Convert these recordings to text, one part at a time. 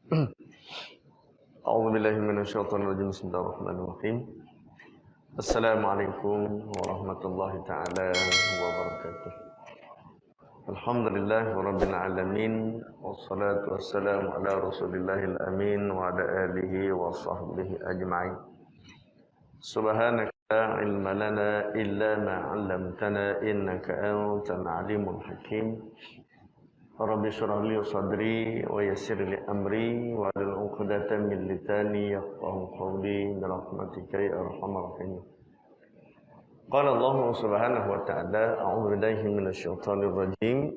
A'udzubillahi minasyaitonir rajim. Bismillahirrahmanirrahim. Assalamualaikum warahmatullahi taala wabarakatuh. Alhamdulillah rabbil alamin wassalatu wassalamu ala rasulillahil amin wa ala alihi wa sahbihi ajma'in. Subhanaka la ilma lana illa ma 'allamtana innaka antal alimul hakim. Rabbi shrah li sadri wa yassir li amri wa hlul 'uqdatam min lisani yafqahu qawli bi rahmatika ya arhamar rahimin. Qala Allah subhanahu wa ta'ala a'udzu billahi minasyaitonir rajim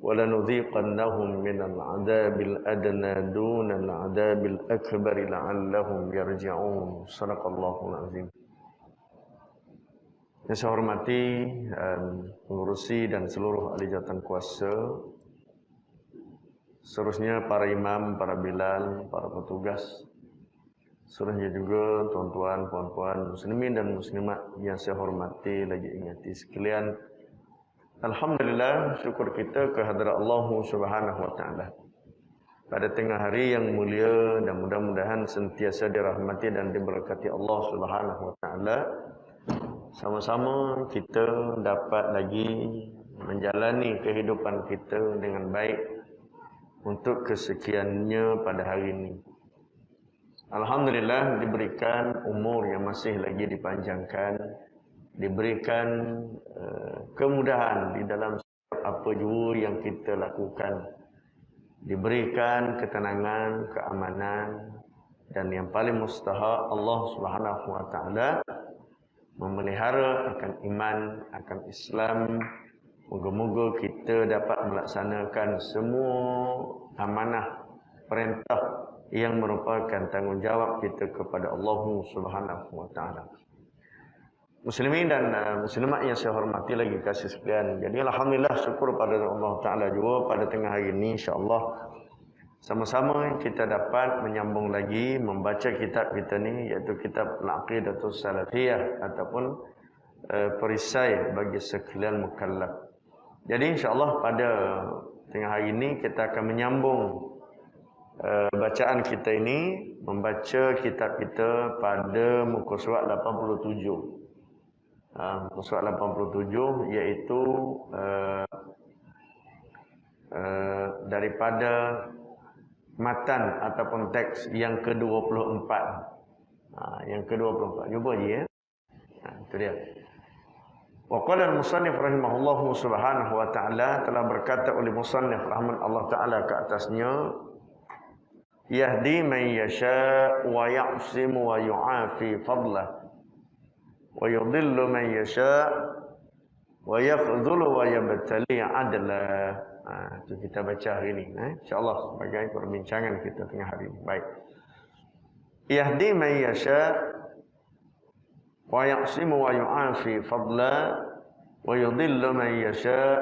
wa lanudhiqannahum minal 'adzabil adna dunal 'adzabil akbar la'allahum yarji'un. Shadaqallahul azim. Yang saya hormati pengurusi dan seluruh ahli jabatan kuasa, seterusnya para imam, para bilal, para petugas, seterusnya juga tuan-tuan, puan-puan, muslimin dan muslimat yang saya hormati lagi ingati sekalian. Alhamdulillah, syukur kita kehadrat Allah Subhanahu wa taala. Pada tengah hari yang mulia dan mudah-mudahan sentiasa dirahmati dan diberkati Allah Subhanahu wa taala. Sama-sama kita dapat lagi menjalani kehidupan kita dengan baik untuk kesekiannya pada hari ini. Alhamdulillah diberikan umur yang masih lagi dipanjangkan, diberikan kemudahan di dalam apa jua yang kita lakukan, diberikan ketenangan, keamanan, dan yang paling mustahak Allah Subhanahu wa taala memelihara akan iman, akan Islam. Moga-moga kita dapat melaksanakan semua amanah perintah yang merupakan tanggungjawab kita kepada Allah Subhanahu wa taala. Muslimin dan muslimat yang saya hormati lagi kasih sekalian. Jadi alhamdulillah syukur pada Allah taala juga pada tengah hari ini insya-Allah sama-sama kita dapat menyambung lagi membaca kitab kita ni, iaitu kitab Al-Aqidatus Salafiyah ataupun perisai bagi sekalian mukallaf. Jadi insya-Allah pada tengah hari ini kita akan menyambung bacaan kita ini, membaca kitab kita pada muka surat 87. Muka surat 87 iaitu daripada matan ataupun teks yang ke-24. Yang ke-24. Cuba je ya. Itu dia. Wa qala al-musannif rahimahullahu subhanahu wa ta'ala, telah berkata oleh musannif rahmat Allah taala ke atasnya, yahdi man yasha wa ya'simu wa yu'afi fadlah wa yudhillu man yasha wa yakhdhulu wa yabtali adla. Itu kita baca hari ini, insya-Allah sebagai perbincangan kita tengah hari ini. Baik. Yahdi man yasha wa yaqsimu wa yu'afi fadla wa yudhillu man yasha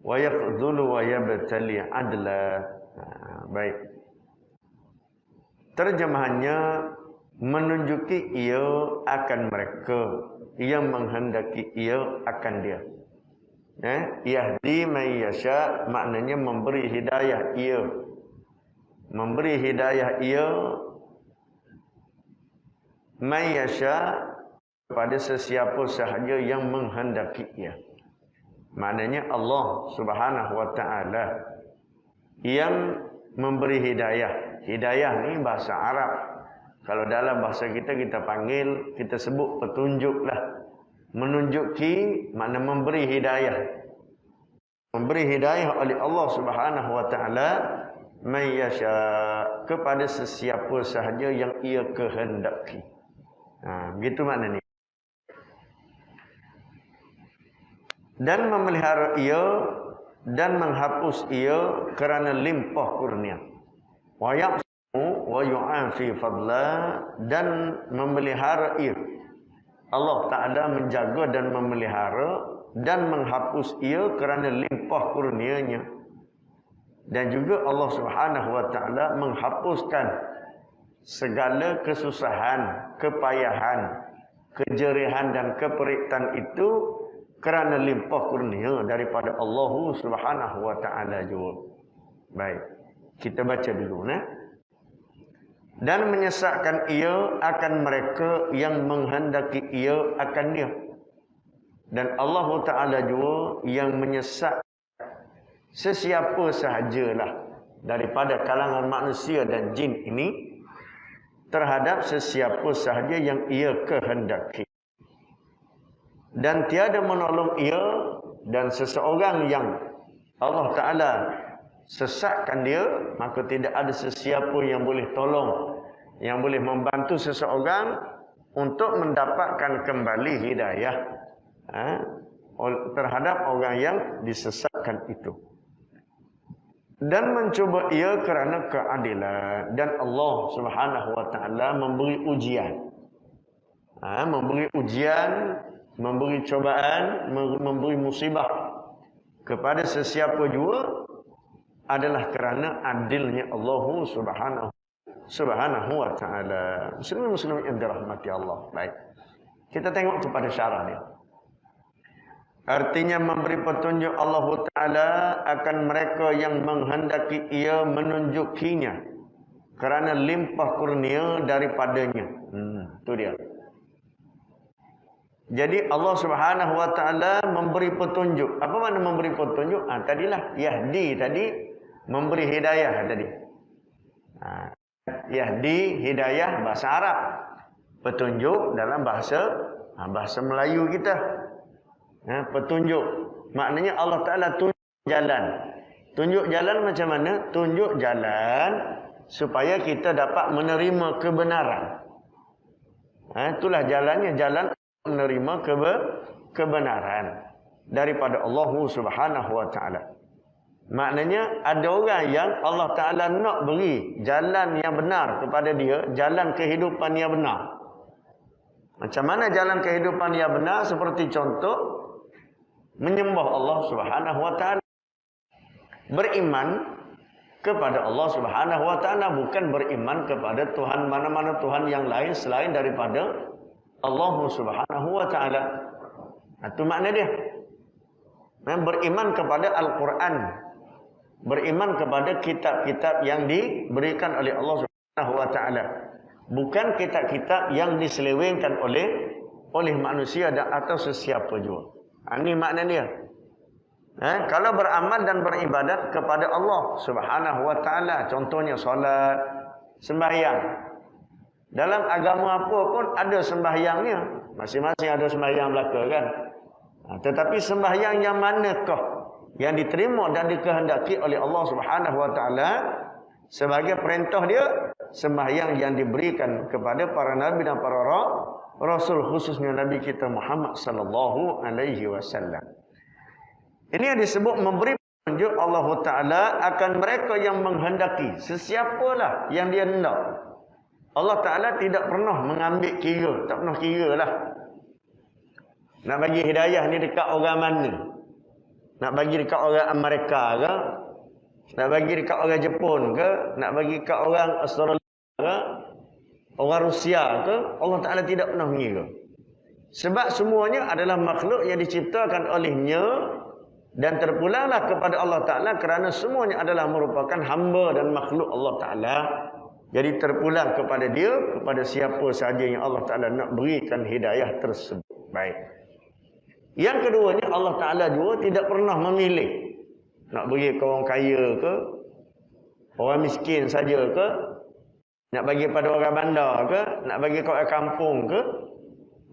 wa yakhdhulu wa yabtali adla. Baik. Terjemahannya, menunjuki ia akan mereka yang menghendaki ia akan dia. Yahdi man yasha maknanya memberi hidayah ia. Memberi hidayah ia man yasha kepada sesiapa sahaja yang menghendaki ia. Maknanya Allah Subhanahu wa taala yang memberi hidayah. Hidayah ni bahasa Arab. Kalau dalam bahasa kita panggil, kita sebut petunjuklah. Menunjuki makna memberi hidayah. Memberi hidayah oleh Allah Subhanahu wa taala man yasha kepada sesiapa sahaja yang ia kehendaki. Begitu maknanya. Dan memelihara ia dan menghapus ia kerana limpah kurnia. Wa yaqsimu wa yu'afi fadla, dan memelihara ia. Allah Ta'ala menjaga dan memelihara dan menghapus ia kerana limpah kurnianya. Dan juga Allah Subhanahu wa taala menghapuskan segala kesusahan, kepayahan, kejerihan dan keperitan itu kerana limpah kurnia daripada Allah Subhanahu wa taala juga. Baik. Kita baca dulu. Dan menyesatkan ia akan mereka yang menghendaki ia akan dia. Dan Allah Ta'ala juga yang menyesat sesiapa sahajalah daripada kalangan manusia dan jin ini terhadap sesiapa sahaja yang ia kehendaki. Dan tiada menolong ia dan seseorang yang Allah Ta'ala sesatkan dia, maka tidak ada sesiapa yang boleh tolong, yang boleh membantu seseorang untuk mendapatkan kembali hidayah terhadap orang yang disesatkan itu. Dan mencuba ia kerana keadilan. Dan Allah Subhanahu Wa Ta'ala memberi ujian. Memberi ujian, memberi cobaan, memberi musibah kepada sesiapa jua adalah kerana adilnya Allah Subhanahu Wa Ta'ala. Muslim-muslim yang dirahmati Allah. Baik. Kita tengok kepada syarah dia. Artinya memberi petunjuk Allah Ta'ala akan mereka yang menghendaki ia menunjukinya kerana limpah kurnia daripadanya. Itu dia. Jadi Allah Subhanahu Wa Ta'ala memberi petunjuk. Apa makna memberi petunjuk? Tadilah Yahdi tadi. Memberi hidayah tadi. Yahdi, hidayah bahasa Arab. Petunjuk dalam bahasa Melayu kita. Petunjuk. Maknanya Allah Ta'ala tunjuk jalan. Tunjuk jalan macam mana? Tunjuk jalan supaya kita dapat menerima kebenaran. Itulah jalannya. Jalan menerima kebenaran daripada Allah Subhanahu Wa Ta'ala. Maknanya ada orang yang Allah Ta'ala nak beri jalan yang benar kepada dia, jalan kehidupan yang benar. Macam mana jalan kehidupan yang benar? Seperti contoh, menyembah Allah Subhanahu Wa Ta'ala. Beriman kepada Allah Subhanahu Wa Ta'ala, bukan beriman kepada Tuhan mana-mana Tuhan yang lain selain daripada Allah Subhanahu Wa Ta'ala. Itu makna dia. Beriman kepada Al-Quran. Beriman kepada kitab-kitab yang diberikan oleh Allah Subhanahu Wa Ta'ala. Bukan kitab-kitab yang diselewengkan oleh manusia atau sesiapa juga. Ini makna dia. Kalau beramal dan beribadat kepada Allah Subhanahu Wa Ta'ala, contohnya solat, sembahyang. Dalam agama apa pun ada sembahyangnya. Masing-masing ada sembahyang belaka kan. Tetapi sembahyang yang manakah yang diterima dan dikehendaki oleh Allah Subhanahu Wa Ta'ala sebagai perintah dia? Sembahyang yang diberikan kepada para nabi dan para rasul, khususnya Nabi kita Muhammad sallallahu alaihi wasallam. Ini yang disebut memberi petunjuk Allah Ta'ala akan mereka yang menghendaki. Sesiapalah yang dia hendak. Allah Ta'ala tidak pernah mengambil kira. Tak pernah kira lah. Nak bagi hidayah ni dekat orang mana? Nak bagi dekat orang Amerika ke? Nak bagi dekat orang Jepun ke? Nak bagi dekat orang Australia ke? Orang Rusia ke? Allah Ta'ala tidak pernah mengira. Sebab semuanya adalah makhluk yang diciptakan olehnya dan terpulanglah kepada Allah Ta'ala kerana semuanya adalah merupakan hamba dan makhluk Allah Ta'ala. Jadi terpulang kepada dia, kepada siapa sahaja yang Allah Ta'ala nak berikan hidayah tersebut. Baik. Yang keduanya, Allah Ta'ala juga tidak pernah memilih. Nak bagi ke orang kaya ke, orang miskin saja ke, nak bagi pada orang bandar ke, nak bagi ke orang kampung ke,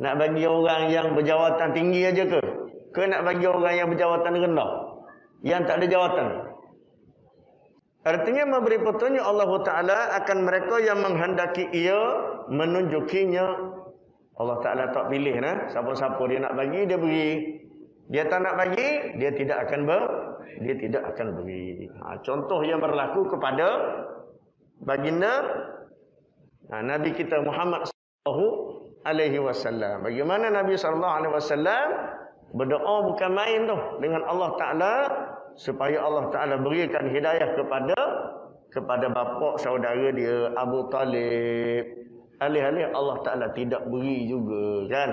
nak bagi orang yang berjawatan tinggi aja ke nak bagi orang yang berjawatan rendah, yang tak ada jawatan. Artinya memberi petunjuk Allah Ta'ala akan mereka yang menghendaki ia menunjukinya. Allah Ta'ala tak pilih siapa-siapa dia nak bagi, dia beri. Dia tak nak bagi, dia tidak akan beri. Contoh yang berlaku kepada baginda Nabi kita Muhammad sallallahu alaihi wasallam. Bagaimana Nabi sallallahu alaihi wasallam berdoa bukan main tu dengan Allah Ta'ala supaya Allah Ta'ala berikan hidayah kepada bapa saudara dia Abu Talib. Alih-alih Allah Ta'ala tidak beri juga kan.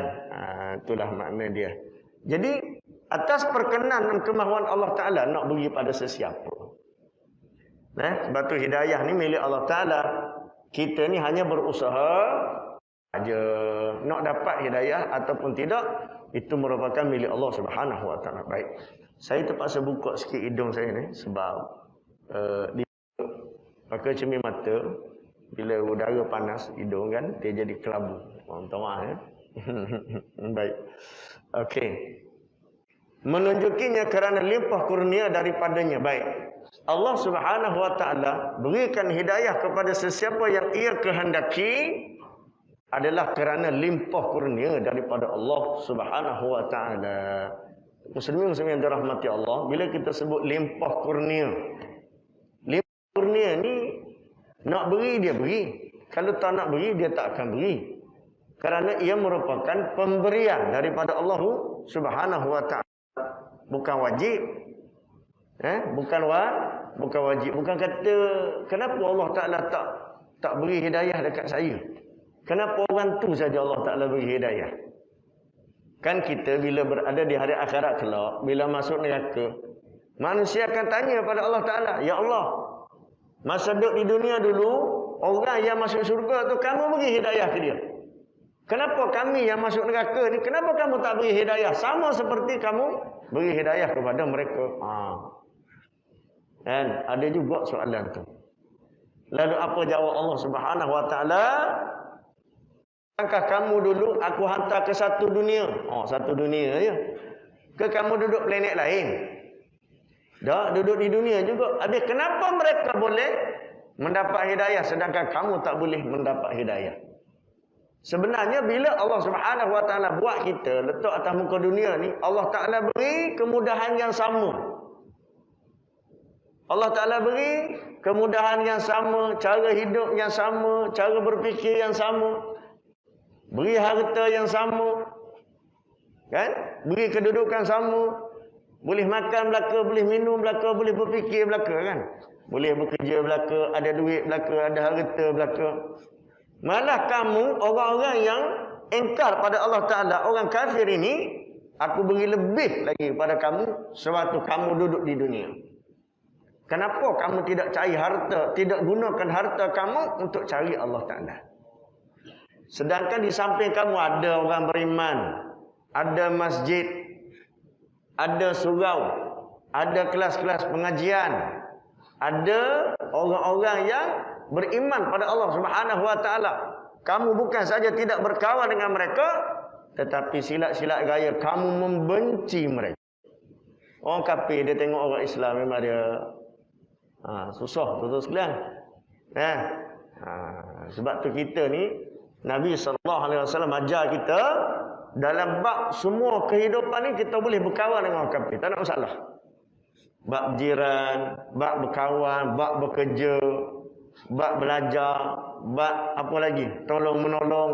Itulah makna dia. Jadi atas perkenan dan kemahuan Allah Ta'ala nak beri pada sesiapa. Sebab tu hidayah ni milik Allah Ta'ala. Kita ni hanya berusaha aja nak dapat hidayah ataupun tidak, itu merupakan milik Allah Subhanahu Wa Ta'ala. Baik. Saya terpaksa buka sikit hidung saya ni sebab pakai cermin mata. Bila udara panas hidung kan, dia jadi kelabu. Minta maaf ya. Baik. Okey. Menunjukinya kerana limpah kurnia daripadanya. Baik. Allah Subhanahu Wa Ta'ala berikan hidayah kepada sesiapa yang ia kehendaki adalah kerana limpah kurnia daripada Allah Subhanahu Wa Ta'ala. Muslimin yang dirahmati Allah, bila kita sebut limpah kurnia, limpah kurnia ni nak beri dia beri, kalau tak nak beri dia tak akan beri, kerana ia merupakan pemberian daripada Allah Subhanahu Wa Ta'ala. Bukan wajib. Bukan wajib. Bukan kata kenapa Allah Ta'ala tak beri hidayah dekat saya. Kenapa orang tu saja Allah Ta'ala beri hidayah? Kan kita bila berada di hari akhirat kelak, bila masuk neraka, manusia akan tanya pada Allah Ta'ala, ya Allah, masa duduk di dunia dulu, orang yang masuk surga tu kamu beri hidayah ke dia. Kenapa kami yang masuk neraka ni, kenapa kamu tak beri hidayah? Sama seperti kamu beri hidayah kepada mereka. Dan ada juga soalan tu. Lalu apa jawab Allah Subhanahu Wa Ta'ala? Angkah kamu dulu aku hantar ke satu dunia. Satu dunia je. Ke kamu duduk planet lain? Dah duduk di dunia juga. Habis kenapa mereka boleh mendapat hidayah sedangkan kamu tak boleh mendapat hidayah? Sebenarnya bila Allah Subhanahu Wa Ta'ala buat kita letak atas muka dunia ni, Allah Ta'ala beri kemudahan yang sama. Allah Ta'ala beri kemudahan yang sama, cara hidup yang sama, cara berfikir yang sama. Beri harta yang sama. Kan? Beri kedudukan sama. Boleh makan belaka, boleh minum belaka, boleh berfikir belaka kan? Boleh bekerja belaka, ada duit belaka, ada harta belaka. Malah kamu, orang-orang yang engkar pada Allah Ta'ala, orang kafir ini, aku beri lebih lagi pada kamu sewaktu kamu duduk di dunia. Kenapa kamu tidak cari harta, tidak gunakan harta kamu untuk cari Allah Ta'ala? Sedangkan di samping kamu ada orang beriman, ada masjid, ada surau, ada kelas-kelas pengajian, ada orang-orang yang beriman pada Allah Subhanahu Wa Ta'ala. Kamu bukan saja tidak berkawan dengan mereka, tetapi silat-silat gaya kamu membenci mereka. Orang kafir dia tengok orang Islam memang dia susah betul sekalian. Sebab tu kita ni Nabi SAW ajar kita dalam bab semua kehidupan ni kita boleh berkawan dengan orang kafir, tak ada masalah. Bab jiran, bab berkawan, bab bekerja, bab belajar, bab apa lagi? Tolong menolong,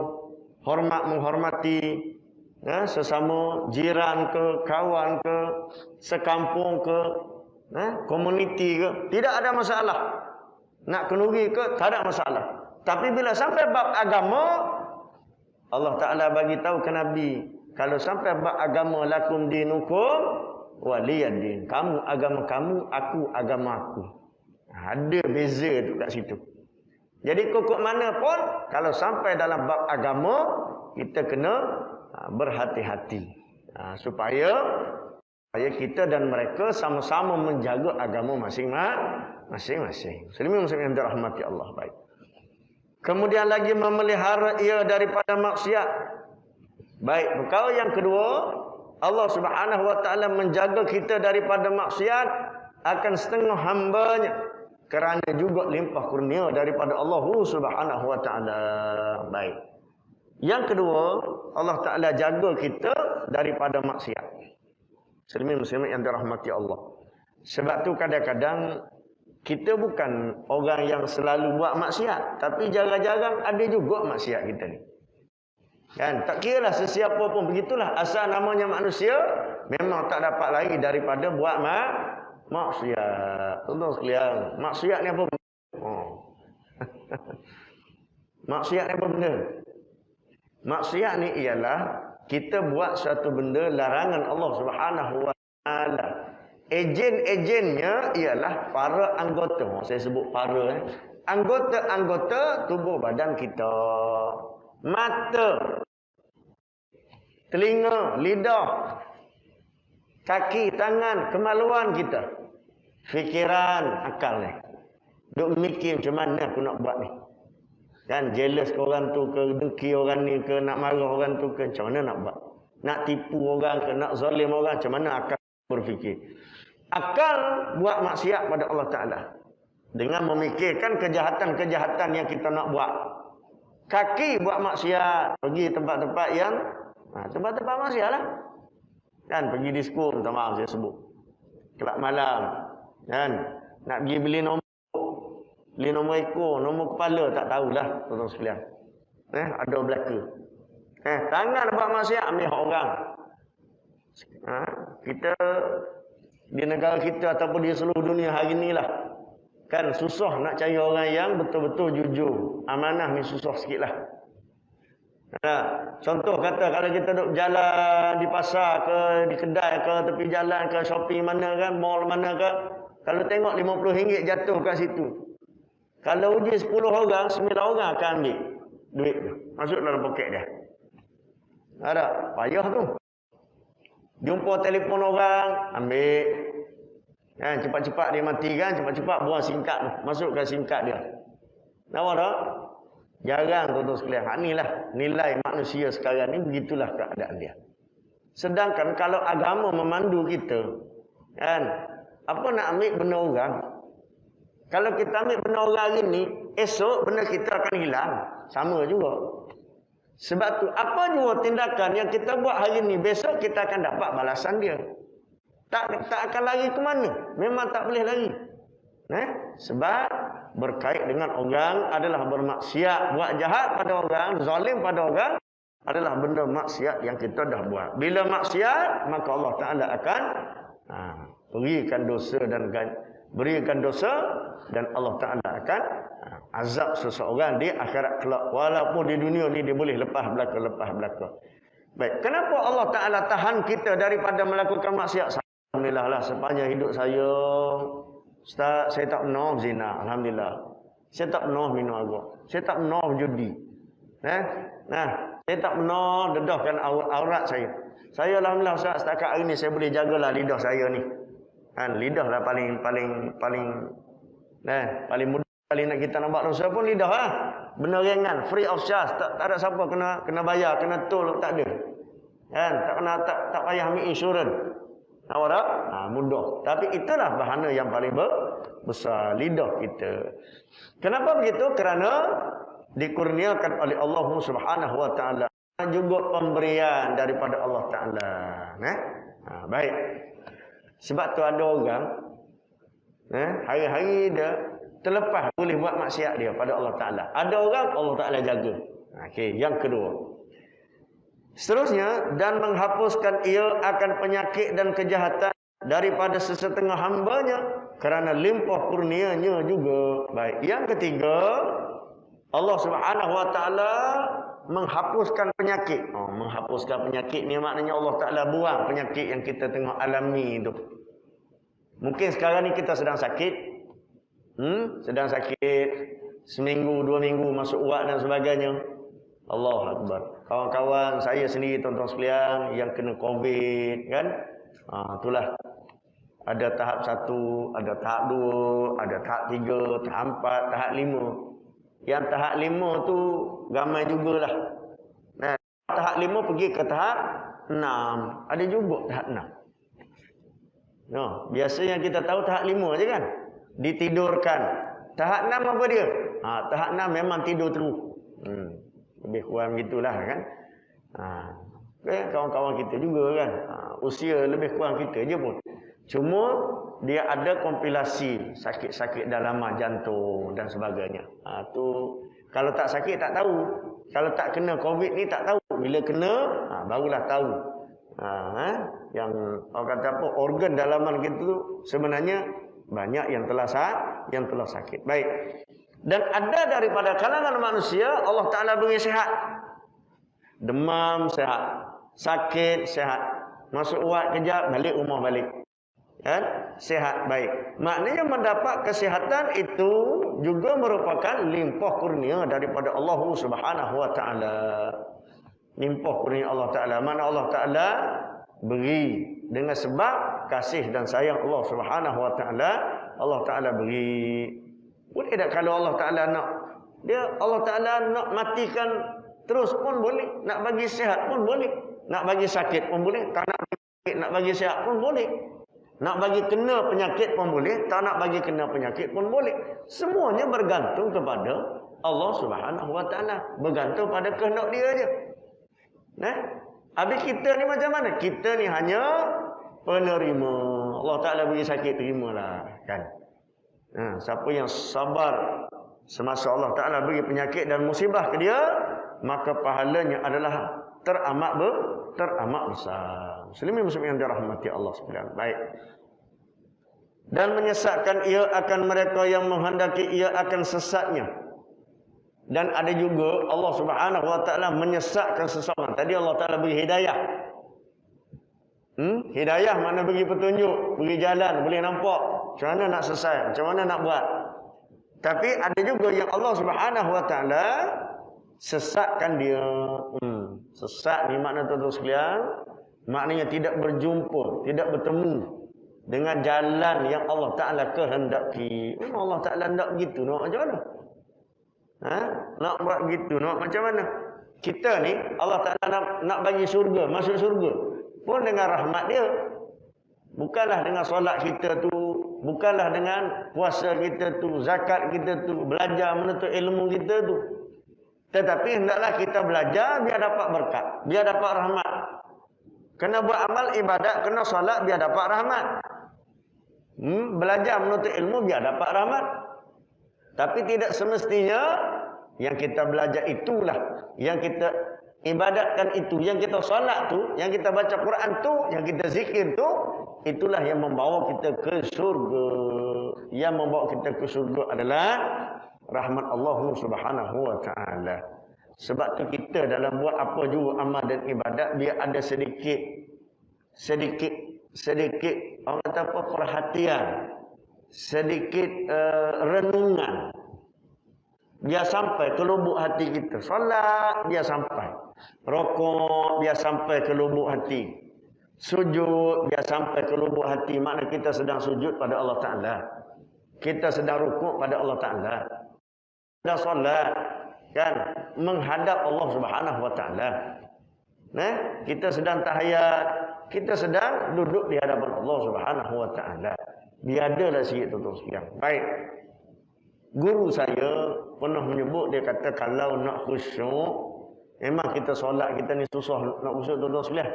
hormat menghormati, sesama jiran ke, kawan ke, sekampung ke, komuniti ke, tidak ada masalah. Nak kenduri ke, tak ada masalah. Tapi bila sampai bab agama, Allah Ta'ala bagi tahu ke Nabi, kalau sampai bab agama, lakum dinukum waliyadin. Kamu agama kamu, aku agama aku. Ada beza tu kat situ. Jadi kok mana pun, kalau sampai dalam bab agama, kita kena berhati-hati. Supaya kita dan mereka sama-sama menjaga agama masing-masing. Muslimin yang dirahmati Allah. Baik. Kemudian lagi memelihara ia daripada maksiat. Baik, perkara yang kedua, Allah Subhanahu Wa Ta'ala menjaga kita daripada maksiat akan setengah hambanya, kerana juga limpah kurnia daripada Allah Subhanahu Wa Ta'ala. Baik. Yang kedua, Allah Ta'ala jaga kita daripada maksiat. Muslimin yang dirahmati Allah. Sebab tu kadang-kadang kita bukan orang yang selalu buat maksiat, tapi jarang-jarang ada juga maksiat kita ni. Kan? Tak kiralah sesiapa pun begitulah. Asal namanya manusia, memang tak dapat lari daripada buat maksiat. Tuan-tuan sekalian, maksiat ni apa benda? Maksiat ni apa benda? Maksiat ni ialah kita buat satu benda larangan Allah Subhanahu Wa Ta'ala Ejen-ejennya ialah para anggota. Saya sebut para. Anggota-anggota tubuh badan kita. Mata, telinga, lidah, kaki, tangan, kemaluan kita. Fikiran, akal ni. Duk mikir macam mana aku nak buat ni. Kan jealous ke orang tu ke, dengki orang ni ke, nak marah orang tu ke, macam mana nak buat. Nak tipu orang ke, nak zalim orang, macam mana akal berfikir. Akal buat maksiat pada Allah Ta'ala. Dengan memikirkan kejahatan-kejahatan yang kita nak buat. Kaki buat maksiat. Pergi tempat-tempat yang tempat-tempat maksiat lah. Kan pergi disko, minta maaf saya sebut. Kelab malam. Kan nak pergi beli nombor ekor, nombor kepala tak tahulah tuan-tuan sekalian. Ada belaka. Tangan buat maksiat ambil hak orang. Kita di negara kita ataupun di seluruh dunia hari inilah kan susah nak cari orang yang betul-betul jujur. Amanah ni susah sikitlah. Contoh kata kalau kita duduk jalan di pasar ke, di kedai ke, tepi jalan ke, shopping mana kan, mall mana ke, kalau tengok RM50 jatuh kat situ. Kalau uji 10 orang, 9 orang akan ambil duit tu. Masuk dalam poket dia. Ada, payah tu. Jumpa telefon orang, ambil. Cepat-cepat dia mati kan, cepat-cepat buang singkat tu. Masukkan singkat dia. Nampak tak? Jarang tuan-tuan sekalian. Inilah nilai manusia sekarang ni, begitulah keadaan dia. Sedangkan kalau agama memandu kita, kan, apa nak ambil benda orang? Kalau kita ambil benda orang hari ni, esok benda kita akan hilang. Sama juga. Sebab tu, apa juga tindakan yang kita buat hari ni, besok kita akan dapat balasan dia. Tak akan lari ke mana? Memang tak boleh lari. Sebab berkait dengan orang adalah bermaksiat, buat jahat pada orang, zalim pada orang adalah benda maksiat yang kita dah buat. Bila maksiat, maka Allah Ta'ala akan berikan dosa dan Allah Ta'ala akan azab seseorang di akhirat kelak. Walaupun di dunia ni dia boleh lepas belaka. Baik, kenapa Allah Ta'ala tahan kita daripada melakukan maksiat? Alhamdulillah lah, sepanjang hidup saya, Ustaz, saya tak pernah zina. Alhamdulillah. Saya tak pernah minum arak. Saya tak pernah judi. Saya tak pernah dedahkan aurat saya. Saya Alhamdulillah Ustaz, setakat hari ni saya boleh jagalah lidah saya ni. Lidah lah paling mudah kali nak kita nak buat dosa pun lidah lah. Benda ringan, free of charge, tak ada siapa kena bayar, kena tol, tak ada. Tak payah ambil insurans. Nampak tak? Mudah. Tapi itulah bahana yang paling besar, lidah kita. Kenapa begitu? Kerana dikurniakan oleh Allah Subhanahu Wa Taala juga pemberian daripada Allah Taala. Baik. Sebab tu ada orang hari-hari dia terlepas boleh buat maksiat dia pada Allah Ta'ala. Ada orang Allah Ta'ala jaga. Okey, yang kedua. Seterusnya, dan menghapuskan ia akan penyakit dan kejahatan daripada sesetengah hambanya kerana limpah kurnianya juga. Baik. Yang ketiga, Allah Subhanahu Wa Ta'ala menghapuskan penyakit. Menghapuskan penyakit ni maknanya Allah Ta'ala buang penyakit yang kita tengah alami itu. Mungkin sekarang ni kita sedang sakit. Sedang sakit. Seminggu, 2 minggu masuk urat dan sebagainya. Allahu Akbar. Kawan-kawan saya sendiri tuan-tuan sekalian yang kena COVID kan. Itulah. Ada tahap 1, ada tahap 2, ada tahap 3, tahap 4, tahap 5. Yang tahap 5 tu ramai jugalah. Tahap 5 pergi ke tahap 6. Ada juga tahap 6. Biasanya kita tahu tahap 5 je kan. Ditidurkan. Tahap 6 apa dia? Tahap 6 memang tidur terus. Lebih kurang gitulah kan. Kawan-kawan kita juga kan. Usia lebih kurang kita je pun. Cuma dia ada kompilasi sakit-sakit dalaman jantung dan sebagainya. Tu kalau tak sakit tak tahu. Kalau tak kena COVID ni tak tahu. Bila kena barulah tahu. Yang orang kata apa, organ dalaman kita tu sebenarnya banyak yang telah sakit. Baik. Dan ada daripada kalangan manusia Allah Ta'ala beri sihat. Demam sihat, sakit sihat, masuk urat kejap, balik rumah balik. Kan? Sehat baik. Maknanya mendapat kesihatan itu juga merupakan limpah kurnia daripada Allah Subhanahu wa taala. Limpah kurnia Allah taala. Mana Allah taala beri dengan sebab kasih dan sayang Allah Subhanahu wa taala, Allah taala beri. Boleh tak kalau Allah taala nak Allah taala nak matikan terus pun boleh, nak bagi sihat pun boleh, nak bagi sakit pun boleh, tak nak bagi sihat pun boleh. Nak bagi kena penyakit pun boleh, tak nak bagi kena penyakit pun boleh. Semuanya bergantung kepada Allah Subhanahu wa taala, bergantung pada kehendak dia aja. Nah, habis kita ni macam mana? Kita ni hanya penerima. Allah taala bagi sakit, terimalah, kan? Siapa yang sabar semasa Allah taala bagi penyakit dan musibah ke dia, maka pahalanya adalah teramat besar. Muslimin yang dirahmati Allah sekalian. Baik. Dan menyesatkan ia akan mereka yang menghendaki ia akan sesatnya. Dan ada juga Allah Subhanahu wa taala menyesatkan seseorang. Tadi Allah taala beri hidayah. Hidayah makna beri petunjuk, beri jalan, boleh nampak macam mana nak selesai, macam mana nak buat. Tapi ada juga yang Allah Subhanahu wa taala sesatkan dia. Sesat ni makna tuan-tuan sekalian, maknanya tidak berjumpa, tidak bertemu dengan jalan yang Allah Ta'ala kehendaki. Allah Ta'ala nak begitu, nak macam mana? Nak buat begitu, nak macam mana? Kita ni, Allah Ta'ala nak bagi syurga, masuk syurga pun dengan rahmat dia. Bukanlah dengan solat kita tu, bukanlah dengan puasa kita tu, zakat kita tu, belajar menuntut ilmu kita tu. Tetapi hendaklah kita belajar biar dapat berkat, biar dapat rahmat. Kena buat amal ibadat, kena solat biar dapat rahmat. Belajar menuntut ilmu biar dapat rahmat. Tapi tidak semestinya yang kita belajar itulah, yang kita ibadatkan itu, yang kita solat tu, yang kita baca Quran tu, yang kita zikir tu, itulah yang membawa kita ke surga. Yang membawa kita ke surga adalah rahmat Allah Subhanahu wa taala. Sebab tu kita dalam buat apa juga amal dan ibadat, dia ada sedikit orang kata apa, perhatian, sedikit renungan. Biar sampai ke lubuk hati kita. Solat biar sampai. Rokok biar sampai ke lubuk hati. Sujud biar sampai ke lubuk hati. Makna kita sedang sujud pada Allah Ta'ala. Kita sedang rukuk pada Allah Ta'ala. Sedang solat, kan, menghadap Allah Subhanahu wa taala. Kita sedang tahiyat, kita sedang duduk di hadapan Allah Subhanahu wa taala. Biadalah sikit tuan-tuan sekalian. Baik. Guru saya pernah menyebut, dia kata kalau nak khusyuk, memang kita solat kita ni susah nak khusyuk tuan-tuan sekalian.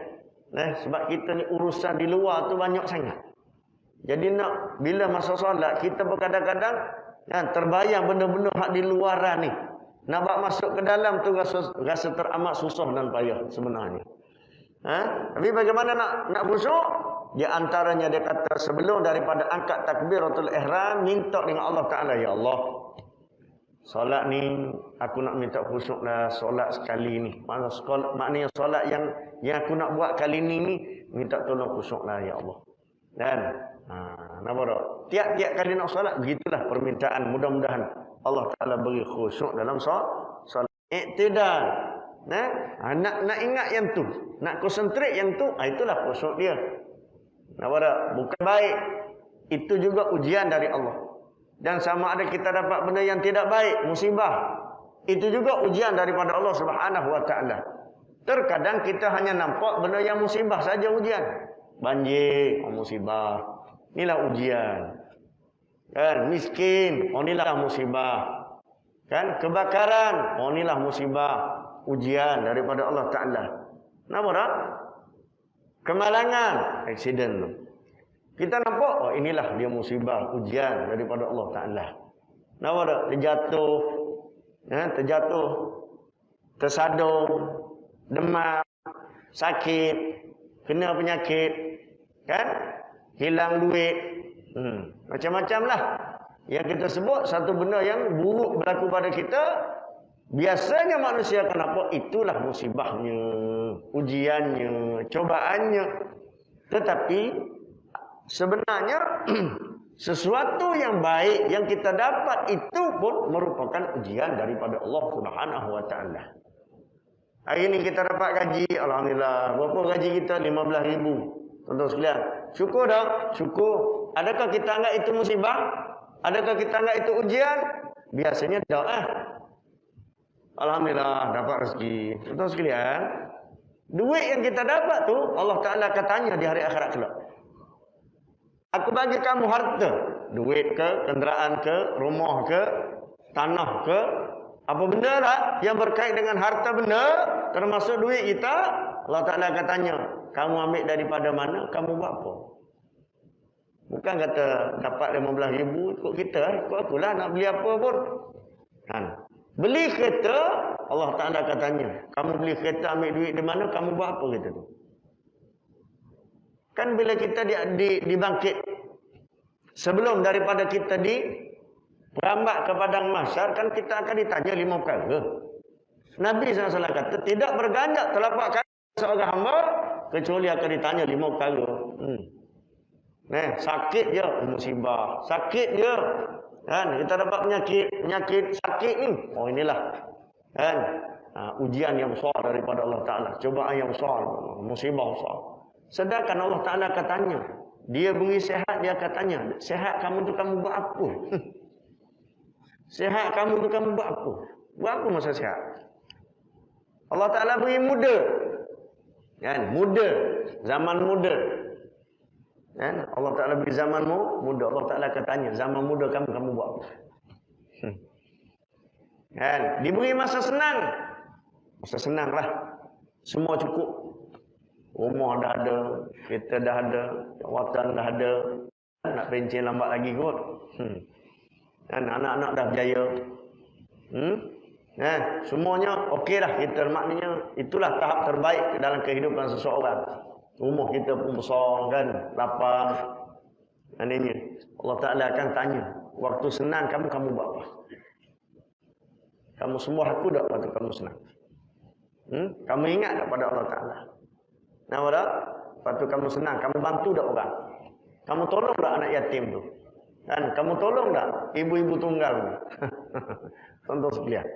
Sebab kita ni urusan di luar tu banyak sangat. Jadi nak bila masa solat kita berkadang-kadang terbayang benda-benda hak di luaran ni. Nak buat masuk ke dalam tu rasa teramat susah dan payah sebenarnya. Tapi bagaimana nak khusyuk? Di antaranya dia kata sebelum daripada angkat takbiratul ihram, minta dengan Allah Ta'ala, ya Allah, solat ni aku nak minta khusyuk lah, solat sekali ni. Maknanya solat yang aku nak buat kali ni minta tolong khusyuk lah, ya Allah. Dan nampak tak? Tiap-tiap kali nak solat, begitulah permintaan. Mudah-mudahan Allah Ta'ala beri khusyuk dalam solat. Iktidal. Nak ingat yang tu, nak konsentrate yang tu, itulah khusyuk dia. Nampak tak? Bukan baik. Itu juga ujian dari Allah. Dan sama ada kita dapat benda yang tidak baik, musibah, itu juga ujian daripada Allah Subhanahu wa taala. Terkadang kita hanya nampak benda yang musibah saja ujian. Banjir, musibah. Inilah ujian. Kan, miskin, inilah musibah. Kan, kebakaran, inilah musibah, ujian daripada Allah Taala. Nampak tak? Kemalangan, aksiden tu. Kita nampak, inilah dia musibah, ujian daripada Allah Taala. Nampak tak? Terjatuh, tersadung, demam, sakit, kena penyakit, kan? Hilang duit, macam-macam lah. Yang kita sebut satu benda yang buruk berlaku pada kita, biasanya manusia akan nampak itulah musibahnya, ujiannya, cobaannya. Tetapi sebenarnya sesuatu yang baik yang kita dapat itu pun merupakan ujian daripada Allah Subhanahu wa taala. Hari ini kita dapat gaji, alhamdulillah. Berapa gaji kita? 15,000. Tuan-tuan sekalian, syukur tak? Syukur. Adakah kita anggap itu musibah? Adakah kita anggap itu ujian? Biasanya tak. Alhamdulillah dapat rezeki. Tuan-tuan sekalian, duit yang kita dapat tu Allah Taala akan tanya di hari akhirat kelak. Aku bagi kamu harta, duit ke, kenderaan ke, rumah ke, tanah ke, apa benda lah yang berkait dengan harta benda, termasuk duit kita, Allah Ta'ala akan tanya, kamu ambil daripada mana, kamu buat apa? Bukan kata dapat 15,000, ikut kita, ikut akulah nak beli apa pun. Kan? Beli kereta, Allah Ta'ala akan tanya, kamu beli kereta ambil duit di mana, kamu buat apa kereta tu? Kan bila kita dibangkit, sebelum daripada kita berambat ke padang mahsyar, kan kita akan ditanya 5 perkara. Nabi SAW kata, tidak berganjak telapak kaki seorang hamba, kecuali akan ditanya 5 perkara. Sakit je, musibah. Sakit je. Kan? Kita dapat penyakit sakit ni. Oh inilah. Kan? Ujian yang besar daripada Allah Ta'ala. Cobaan yang besar. Musibah besar. Sedangkan Allah Ta'ala akan tanya. Dia beri sehat, dia akan tanya. Sehat kamu tu kamu buat apa? Sehat kamu tu kamu buat apa? Buat apa masa sehat? Allah Ta'ala beri muda. Kan? Muda. Zaman muda. Kan? Allah Ta'ala beri zamanmu muda. Allah Ta'ala akan tanya. Zaman muda kamu buat apa? Kan? Diberi masa senang. Masa senang lah. Semua cukup. Rumah dah ada, kereta dah ada, jawatan dah ada. Nak pencen lambat lagi kot. Dan anak-anak dah berjaya. Semuanya okey dah. Kita maknanya itulah tahap terbaik dalam kehidupan seseorang. Rumah kita pun besar kan, lapang. Maknanya Allah Ta'ala akan tanya, waktu senang kamu buat apa? Kamu sembah aku tak waktu kamu senang? Kamu ingat tak pada Allah Ta'ala? Nama tak? Waktu kamu senang, kamu bantu tak orang? Kamu tolong tak anak yatim tu? Kan? Kamu tolong tak ibu-ibu tunggal tu? Contoh sekalian.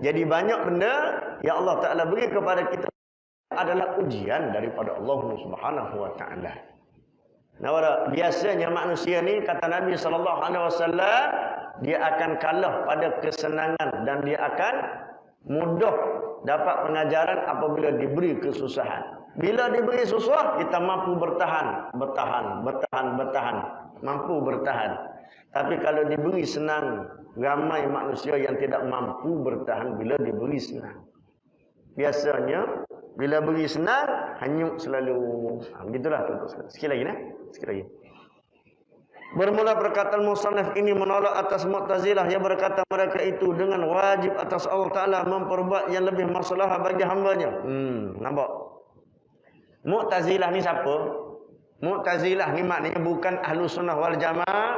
Jadi banyak benda yang Allah Ta'ala beri kepada kita adalah ujian daripada Allah Subhanahu wa taala. Nah, biasanya manusia ni kata Nabi sallallahu alaihi wasallam, dia akan kalah pada kesenangan dan dia akan mudah dapat pengajaran apabila diberi kesusahan. Bila diberi susah, kita mampu bertahan, mampu bertahan. Tapi kalau diberi senang, ramai manusia yang tidak mampu bertahan bila diberi senang. Biasanya bila beri senang, hanyut selalu. Begitulah tuan-tuan. Sikit lagi. Bermula perkataan musannaf ini menolak atas Mu'tazilah yang berkata mereka itu dengan wajib atas Allah Ta'ala memperbuat yang lebih masalah bagi hambanya. Nampak? Mu'tazilah ni siapa? Mu'tazilah ni maknanya bukan Ahlus Sunnah wal Jamaah.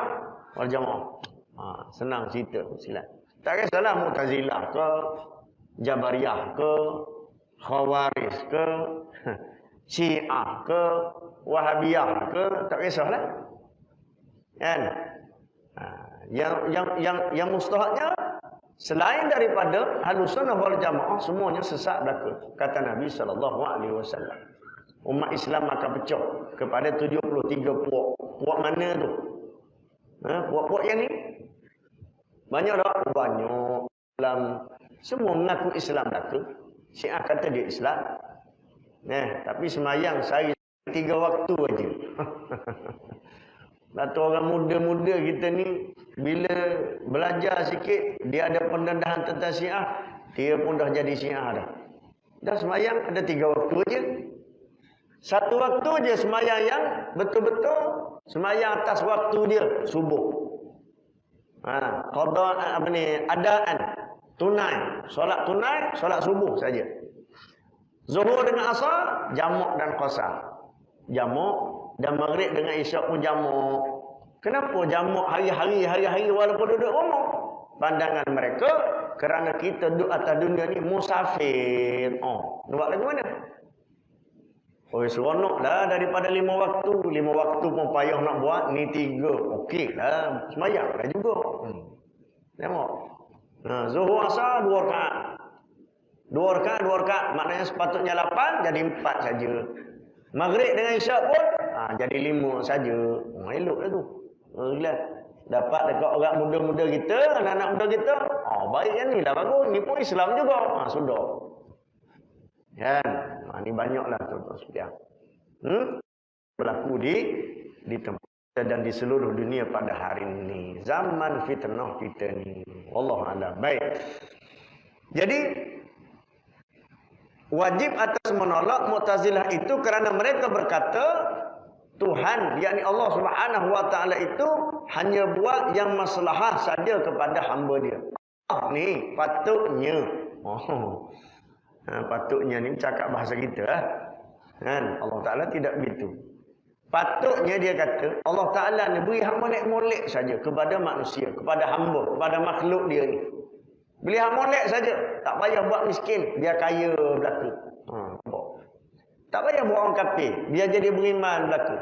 Senang cerita. Silat. Tak kisahlah Mu'tazilah ke Jabariyah ke Khawarij ke Syiah ke Wahabiyah ke, tak kisahlah. Kan? Yang mustahaknya selain daripada Ahlus Sunnah wal Jamaah semuanya sesat belaka. Kata Nabi sallallahu alaihi wasallam. Umat Islam akan pecah kepada 73 puak. Puak mana tu? Puak-puak yang ni banyak tak? Banyak. Islam semua mengaku Islam belaka. Syiah kata dia Islam. Tapi semayang sehari 3 waktu aja. Atau orang muda-muda kita ni bila belajar sikit, dia ada pendedahan tentang Syiah, dia pun dah jadi Syiah dah. Dah semayang ada 3 waktu aja. 1 waktu aja semayang yang betul-betul semayang atas waktu dia, subuh. Qada adaan tunai, solat subuh saja. Zuhur dengan asar jamak dan qasar. Jamak dan maghrib dengan isyak pun jamak. Kenapa jamak hari-hari walaupun duduk rumah? Pandangan mereka kerana kita duduk atas dunia ni musafir. Nak buat lagu mana? Oh, seronok lah daripada 5 waktu. 5 waktu pun payah nak buat, ni 3. Okey lah, semayang lah juga. Tengok. Zuhur asar 2 rakaat. 2 rakaat, 2 rakaat. Maknanya sepatutnya 8, jadi 4 saja. Maghrib dengan isyak pun, jadi 5 saja. Elok lah tu. Dapat dekat orang muda-muda kita, anak-anak muda kita. Baik kan ni lah bagus. Ni pun Islam juga. Sudah. Kan? Ni banyaklah tuan-tuan sekalian. Berlaku di tempat dan di seluruh dunia pada hari ini. Zaman fitnah kita ni. Wallahu a'lam. Baik. Jadi wajib atas menolak Mu'tazilah itu kerana mereka berkata Tuhan, yakni Allah Subhanahu wa taala itu hanya buat yang maslahah saja kepada hamba dia. Ni patutnya. Patutnya ni cakap bahasa kita kan. Allah Taala tidak begitu. Patutnya dia kata Allah Taala ni beri hak molek-molek saja kepada manusia, kepada hamba, kepada makhluk dia ni. Beli hak molek saja, tak payah buat miskin, biar kaya belaka. Tak payah buat orang kafir, biar jadi beriman belaka.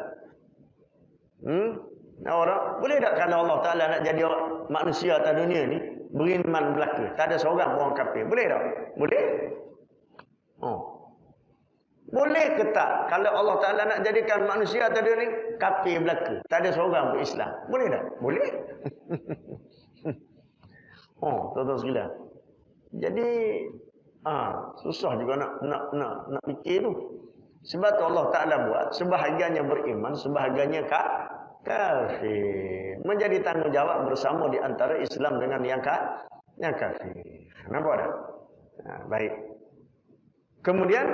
Orang boleh tak kalau Allah Taala nak jadi manusia atas dunia ni beriman belaka, tak ada seorang orang kafir, boleh tak? Boleh? Boleh ke tak kalau Allah Ta'ala nak jadikan manusia tadi ni kafir belaka, tak ada seorang berislam, boleh tak? Boleh. Tuan-tuan sekalian, jadi susah juga nak fikir tu. Sebab tu Allah Ta'ala buat sebahagiannya beriman, sebahagiannya kafir, menjadi tanggungjawab bersama di antara Islam dengan yang kafir. Nampak tak? Baik. Kemudian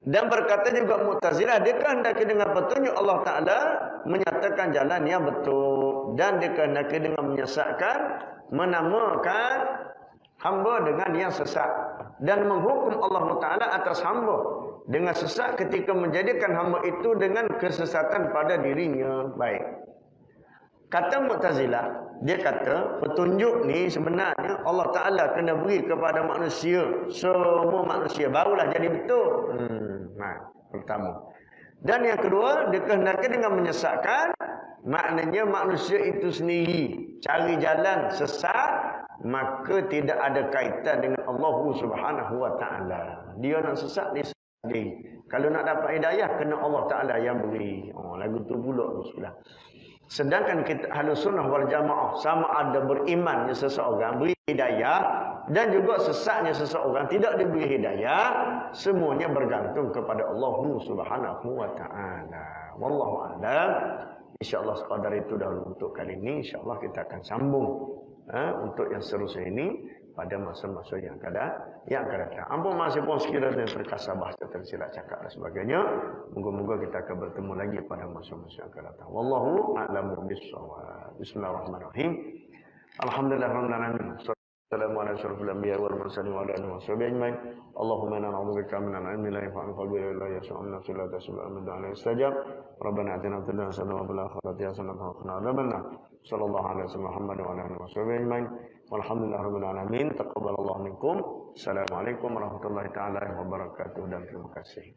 dan berkata juga Mu'tazilah, dia kehendaki dengan petunjuk Allah Ta'ala menyatakan jalan yang betul, dan dia kehendaki dengan menyesatkan, menamakan hamba dengan yang sesat, dan menghukum Allah Ta'ala atas hamba dengan sesat ketika menjadikan hamba itu dengan kesesatan pada dirinya. Baik. Kata Mu'tazilah, dia kata petunjuk ni sebenarnya Allah Ta'ala kena beri kepada manusia, semua manusia, barulah jadi betul. Pertama. Dan yang kedua, dia kehendaki dengan menyesatkan, maknanya manusia itu sendiri cari jalan sesat, maka tidak ada kaitan dengan Allah Subhanahu wa Ta'ala. Dia nak sesat, dia sendiri. Kalau nak dapat hidayah, kena Allah Ta'ala yang beri. Lagu tu pula tu sebelah. Sedangkan kita Ahlus Sunnah wal Jamaah sama ada berimannya seseorang beri hidayah dan juga sesatnya seseorang tidak diberi hidayah, semuanya bergantung kepada Allah Subhanahu wa Ta'ala. Wallahu a'lam. Insya-Allah sekadar itu dahulu untuk kali ini. Insya-Allah kita akan sambung untuk yang seterusnya ini pada masa-masa yang akan datang. Ampun masih-pun sekiranya terkasar bahasa tersilap cakap dan sebagainya. Moga-moga kita akan bertemu lagi pada masa-masa yang akan datang. Wallahu a'lamu bissawab. Bismillahirrahmanirrahim. Alhamdulillahirabbil alamin. Assalamu ala asyrafil anbiya wal mursalin wa ala alihi washabihi ajmain. Allahumma inna na'udzubika minal ilmi la yanfa'u wa min la yas'amna salatu wassalamu ala istajab. Rabbana atina fid dunya hasanatan wa fil akhirati hasanatan wa qina adzabannar. Sallallahu alaihi wasallam Muhammad wa ala alihi washabihi ajmain. Walhamdulillahirabbil alamin. Taqabbalallahu minkum. Assalamualaikum warahmatullahi taala wabarakatuh dan terima kasih.